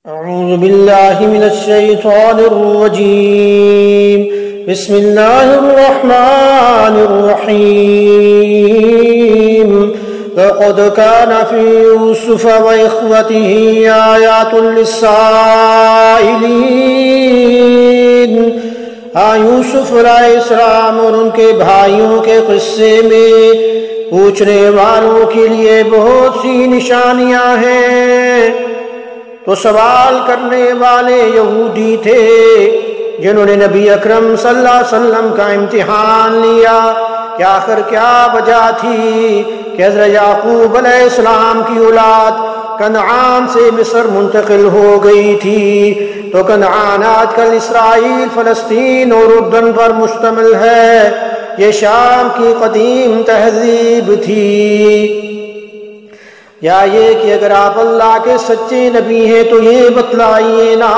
اعوذ باللہ من الشیطان الرجیم بسم اللہ الرحمن الرحیم لقد كان في يوسف وإخوته آيات للسائلين یوسف علیہ السلام اور ان کے بھائیوں کے قصے میں پوچھنے والوں کے لیے بہت سی نشانیاں ہیں۔ تو سوال کرنے والے یہودی تھے جنہوں نے نبی اکرم صلی اللہ علیہ وسلم کا امتحان لیا کہ آخر کیا وجہ تھی کہ حضرت یعقوب علیہ السلام کی اولاد کنعان سے مصر منتقل ہو گئی تھی۔ تو کنعان آج کل اسرائیل، فلسطین اور اردن پر مشتمل ہے۔ یہ شام کی قدیم تہذیب تھی۔ یا یہ کہ اگر آپ اللہ کے سچے نبی ہیں تو یہ بتلائیے نا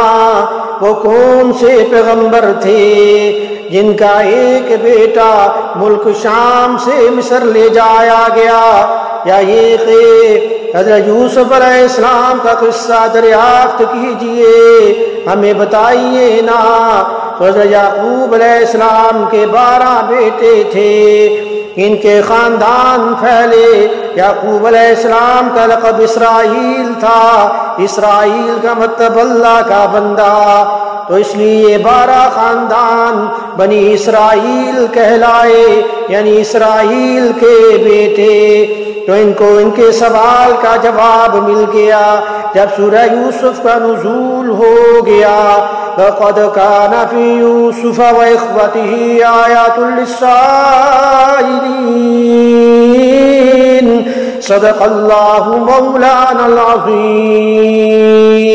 وہ کون سے پیغمبر تھے جن کا ایک بیٹا ملک شام سے مصر لے جایا گیا، یا یہ کہ حضرت یوسف علیہ السلام کا قصہ دریافت کیجئے، ہمیں بتائیے نا۔ تو حضرت یعقوب علیہ السلام کے 12 بیٹے تھے، ان کے خاندان پھیلے۔ یعقوب علیہ السلام کا لقب اسرائیل تھا، اسرائیل کا مطلب اللہ کا بندہ، تو اس لیے 12 خاندان بنی اسرائیل کہلائے، یعنی اسرائیل کے بیٹے۔ تو ان کو ان کے سوال کا جواب مل گیا جب سورہ یوسف کا نزول ہو گیا۔ لَقَدْ كَانَ فِي يُوسُفَ وَإِخْوَتِهِ آيَاتٌ لِلسَّائِلِينَ صدق اللہ مولانا العظیم۔